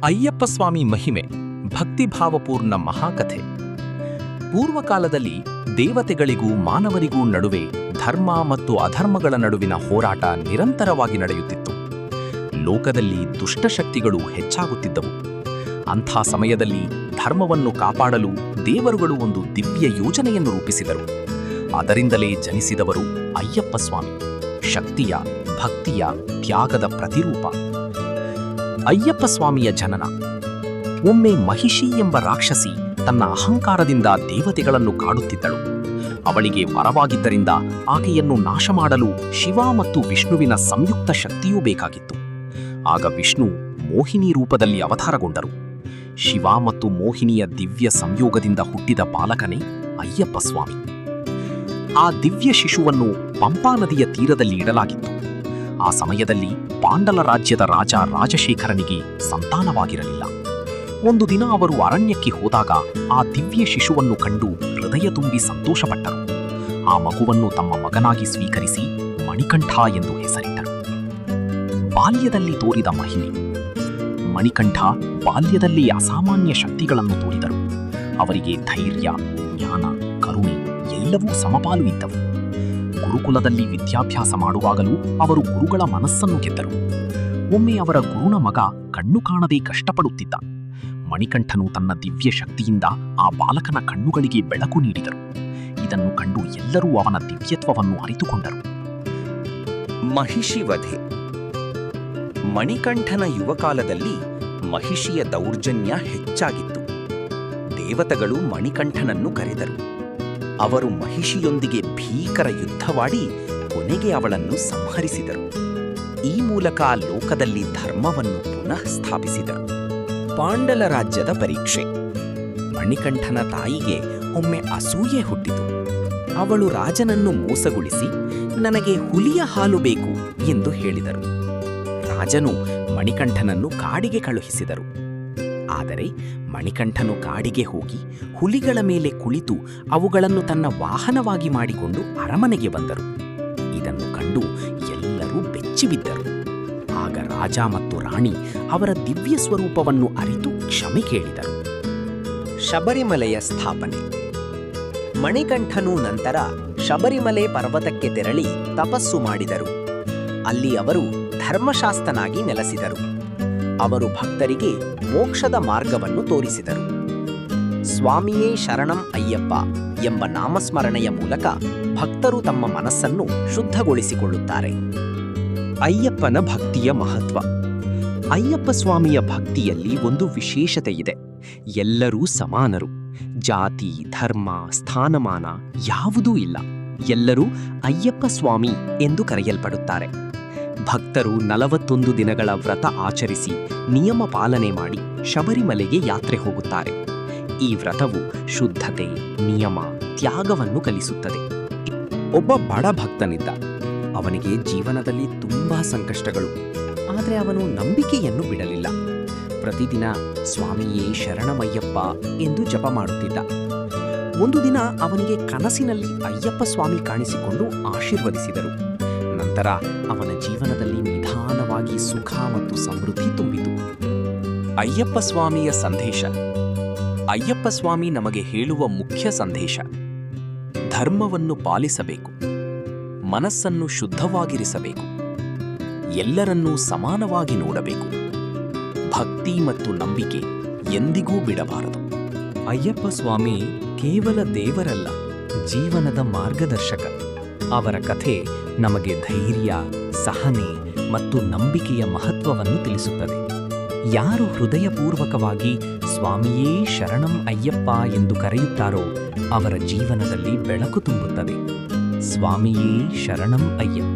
ಅಯ್ಯಪ್ಪ ಸ್ವಾಮಿ ಮಹಿಮೆ ಭಕ್ತಿಭಾವಪೂರ್ಣ ಮಹಾಕಥೆ. ಪೂರ್ವಕಾಲದಲ್ಲಿ ದೇವತೆಗಳಿಗೂ ಮಾನವರಿಗೂ ನಡುವೆ ಧರ್ಮ ಮತ್ತು ಅಧರ್ಮಗಳ ನಡುವಿನ ಹೋರಾಟ ನಿರಂತರವಾಗಿ ನಡೆಯುತ್ತಿತ್ತು. ಲೋಕದಲ್ಲಿ ದುಷ್ಟಶಕ್ತಿಗಳು ಹೆಚ್ಚಾಗುತ್ತಿದ್ದವು. ಅಂಥ ಸಮಯದಲ್ಲಿ ಧರ್ಮವನ್ನು ಕಾಪಾಡಲು ದೇವರುಗಳು ಒಂದು ದಿವ್ಯ ಯೋಜನೆಯನ್ನು ರೂಪಿಸಿದರು. ಅದರಿಂದಲೇ ಜನಿಸಿದವರು ಅಯ್ಯಪ್ಪ ಸ್ವಾಮಿ, ಶಕ್ತಿಯ, ಭಕ್ತಿಯ, ತ್ಯಾಗದ ಪ್ರತಿರೂಪ. ಅಯ್ಯಪ್ಪ ಸ್ವಾಮಿಯ ಜನನ. ಒಮ್ಮೆ ಮಹಿಷಿ ಎಂಬ ರಾಕ್ಷಸಿ ತನ್ನ ಅಹಂಕಾರದಿಂದ ದೇವತೆಗಳನ್ನು ಕಾಡುತ್ತಿದ್ದಳು. ಅವಳಿಗೆ ವರವಾಗಿದ್ದರಿಂದ ಆಕೆಯನ್ನು ನಾಶ ಮಾಡಲು ಶಿವ ಮತ್ತು ವಿಷ್ಣುವಿನ ಸಂಯುಕ್ತ ಶಕ್ತಿಯೂ ಬೇಕಾಗಿತ್ತು. ಆಗ ವಿಷ್ಣು ಮೋಹಿನಿ ರೂಪದಲ್ಲಿ ಅವತಾರಗೊಂಡರು. ಶಿವ ಮತ್ತು ಮೋಹಿನಿಯ ದಿವ್ಯ ಸಂಯೋಗದಿಂದ ಹುಟ್ಟಿದ ಬಾಲಕನೇ ಅಯ್ಯಪ್ಪ ಸ್ವಾಮಿ. ಆ ದಿವ್ಯ ಶಿಶುವನ್ನು ಪಂಪಾ ನದಿಯ ತೀರದಲ್ಲಿ ಇಡಲಾಗಿತ್ತು. ಆ ಸಮಯದಲ್ಲಿ ಪಾಂಡಲ ರಾಜ್ಯದ ರಾಜ ರಾಜಶೇಖರನಿಗೆ ಸಂತಾನವಾಗಿರಲಿಲ್ಲ. ಒಂದು ದಿನ ಅವರು ಅರಣ್ಯಕ್ಕೆ ಹೋದಾಗ ಆ ದಿವ್ಯ ಶಿಶುವನ್ನು ಕಂಡು ಹೃದಯ ತುಂಬಿ ಸಂತೋಷಪಟ್ಟರು. ಆ ಮಗುವನ್ನು ತಮ್ಮ ಮಗನಾಗಿ ಸ್ವೀಕರಿಸಿ ಮಣಿಕಂಠ ಎಂದು ಹೆಸರಿಟ್ಟರು. ಬಾಲ್ಯದಲ್ಲಿ ತೋರಿದ ಮಹಿಮೆ. ಮಣಿಕಂಠ ಬಾಲ್ಯದಲ್ಲಿ ಅಸಾಮಾನ್ಯ ಶಕ್ತಿಗಳನ್ನು ತೋರಿದರು. ಅವರಿಗೆ ಧೈರ್ಯ, ಜ್ಞಾನ, ಕರುಣೆ ಎಲ್ಲವೂ ಸಮಪಾಲು ಇದ್ದವು. ಗುರುಕುಲದಲ್ಲಿ ವಿದ್ಯಾಭ್ಯಾಸ ಮಾಡುವಾಗಲೂ ಅವರು ಗುರುಗಳ ಮನಸ್ಸನ್ನು ಗೆದ್ದರು. ಒಮ್ಮೆ ಅವರ ಗುರುನ ಮಗ ಕಣ್ಣು ಕಾಣದೆ ಕಷ್ಟಪಡುತ್ತಿದ್ದ. ಮಣಿಕಂಠನು ತನ್ನ ದಿವ್ಯ ಶಕ್ತಿಯಿಂದ ಆ ಬಾಲಕನ ಕಣ್ಣುಗಳಿಗೆ ಬೆಳಕು ನೀಡಿದರು. ಇದನ್ನು ಕಂಡು ಎಲ್ಲರೂ ಅವನ ದಿವ್ಯತ್ವವನ್ನು ಅರಿತುಕೊಂಡರು. ಮಹಿಷಿ ವಧೆ. ಮಣಿಕಂಠನ ಯುವಕಾಲದಲ್ಲಿ ಮಹಿಷಿಯ ದೌರ್ಜನ್ಯ ಹೆಚ್ಚಾಗಿತ್ತು. ದೇವತೆಗಳು ಮಣಿಕಂಠನನ್ನು ಕರೆದರು. ಅವರು ಮಹಿಷಿಯೊಂದಿಗೆ ಭೀಕರ ಯುದ್ಧವಾಡಿ ಕೊನೆಗೆ ಅವಳನ್ನು ಸಂಹರಿಸಿದರು. ಈ ಮೂಲಕ ಲೋಕದಲ್ಲಿ ಧರ್ಮವನ್ನು ಪುನಃ ಸ್ಥಾಪಿಸಿದರು. ಪಾಂಡಲ ರಾಜ್ಯದ ಪರೀಕ್ಷೆ. ಮಣಿಕಂಠನ ತಾಯಿಗೆ ಒಮ್ಮೆ ಅಸೂಯೆ ಹುಟ್ಟಿತು. ಅವಳು ರಾಜನನ್ನು ಮೋಸಗೊಳಿಸಿ ನನಗೆ ಹುಲಿಯ ಹಾಲು ಬೇಕು ಎಂದು ಹೇಳಿದರು. ರಾಜನು ಮಣಿಕಂಠನನ್ನು ಕಾಡಿಗೆ ಕಳುಹಿಸಿದರು. ಆದರೆ ಮಣಿಕಂಠನು ಕಾಡಿಗೆ ಹೋಗಿ ಹುಲಿಗಳ ಮೇಲೆ ಕುಳಿತು ಅವುಗಳನ್ನು ತನ್ನ ವಾಹನವಾಗಿ ಮಾಡಿಕೊಂಡು ಅರಮನೆಗೆ ಬಂದರು. ಇದನ್ನು ಕಂಡು ಎಲ್ಲರೂ ಬೆಚ್ಚಿಬಿದ್ದರು. ಆಗ ರಾಜ ಮತ್ತು ರಾಣಿ ಅವರ ದಿವ್ಯ ಸ್ವರೂಪವನ್ನು ಅರಿತು ಕ್ಷಮೆ ಕೇಳಿದರು. ಶಬರಿಮಲೆಯ ಸ್ಥಾಪನೆ. ಮಣಿಕಂಠನು ನಂತರ ಶಬರಿಮಲೆ ಪರ್ವತಕ್ಕೆ ತೆರಳಿ ತಪಸ್ಸು ಮಾಡಿದರು. ಅಲ್ಲಿ ಅವರು ಧರ್ಮಶಾಸ್ತ್ರನಾಗಿ ನೆಲೆಸಿದರು. ಅವರು ಭಕ್ತರಿಗೆ ಮೋಕ್ಷದ ಮಾರ್ಗವನ್ನು ತೋರಿಸಿದರು. ಸ್ವಾಮಿಯೇ ಶರಣಂ ಅಯ್ಯಪ್ಪ ಎಂಬ ನಾಮಸ್ಮರಣೆಯ ಮೂಲಕ ಭಕ್ತರು ತಮ್ಮ ಮನಸ್ಸನ್ನು ಶುದ್ಧಗೊಳಿಸಿಕೊಳ್ಳುತ್ತಾರೆ. ಅಯ್ಯಪ್ಪನ ಭಕ್ತಿಯ ಮಹತ್ವ. ಅಯ್ಯಪ್ಪ ಸ್ವಾಮಿಯ ಭಕ್ತಿಯಲ್ಲಿ ಒಂದು ವಿಶೇಷತೆ ಇದೆ. ಎಲ್ಲರೂ ಸಮಾನರು. ಜಾತಿ, ಧರ್ಮ, ಸ್ಥಾನಮಾನ ಯಾವುದೂ ಇಲ್ಲ. ಎಲ್ಲರೂ ಅಯ್ಯಪ್ಪ ಸ್ವಾಮಿ ಎಂದು ಕರೆಯಲ್ಪಡುತ್ತಾರೆ. ಭಕ್ತರು 41 ದಿನಗಳ ವ್ರತ ಆಚರಿಸಿ ನಿಯಮ ಪಾಲನೆ ಮಾಡಿ ಶಬರಿಮಲೆಗೆ ಯಾತ್ರೆ ಹೋಗುತ್ತಾರೆ. ಈ ವ್ರತವು ಶುದ್ಧತೆ, ನಿಯಮ, ತ್ಯಾಗವನ್ನು ಕಲಿಸುತ್ತದೆ. ಒಬ್ಬ ಬಡ ಭಕ್ತನಿದ್ದ. ಅವನಿಗೆ ಜೀವನದಲ್ಲಿ ತುಂಬಾ ಸಂಕಷ್ಟಗಳು. ಆದರೆ ಅವನು ನಂಬಿಕೆಯನ್ನು ಬಿಡಲಿಲ್ಲ. ಪ್ರತಿದಿನ ಸ್ವಾಮಿಯೇ ಶರಣಮಯ್ಯಪ್ಪ ಎಂದು ಜಪ ಮಾಡುತ್ತಿದ್ದ. ಒಂದು ದಿನ ಅವನಿಗೆ ಕನಸಿನಲ್ಲಿ ಅಯ್ಯಪ್ಪ ಸ್ವಾಮಿ ಕಾಣಿಸಿಕೊಂಡು ಆಶೀರ್ವದಿಸಿದರು. ನಂತರ ಅವನ ಜೀವನದಲ್ಲಿ ನಿಧಾನವಾಗಿ ಸುಖ ಮತ್ತು ಸಮೃದ್ಧಿ ತುಂಬಿತು. ಅಯ್ಯಪ್ಪ ಸ್ವಾಮಿಯ ಸಂದೇಶ. ಅಯ್ಯಪ್ಪ ಸ್ವಾಮಿ ನಮಗೆ ಹೇಳುವ ಮುಖ್ಯ ಸಂದೇಶ: ಧರ್ಮವನ್ನು ಪಾಲಿಸಬೇಕು, ಮನಸ್ಸನ್ನು ಶುದ್ಧವಾಗಿರಿಸಬೇಕು, ಎಲ್ಲರನ್ನೂ ಸಮಾನವಾಗಿ ನೋಡಬೇಕು, ಭಕ್ತಿ ಮತ್ತು ನಂಬಿಕೆ ಎಂದಿಗೂ ಬಿಡಬಾರದು. ಅಯ್ಯಪ್ಪ ಸ್ವಾಮಿ ಕೇವಲ ದೇವರಲ್ಲ, ಜೀವನದ ಮಾರ್ಗದರ್ಶಕ. ಅವರ ಕಥೆ ನಮಗೆ ಧೈರ್ಯ, ಸಹನೆ ಮತ್ತು ನಂಬಿಕೆಯ ಮಹತ್ವವನ್ನು ತಿಳಿಸುತ್ತದೆ. ಯಾರು ಹೃದಯಪೂರ್ವಕವಾಗಿ ಸ್ವಾಮಿಯೇ ಶರಣಂ ಅಯ್ಯಪ್ಪ ಎಂದು ಕರೆಯುತ್ತಾರೋ ಅವರ ಜೀವನದಲ್ಲಿ ಬೆಳಕು ತುಂಬುತ್ತದೆ. ಸ್ವಾಮಿಯೇ ಶರಣಂ ಅಯ್ಯಪ್ಪ.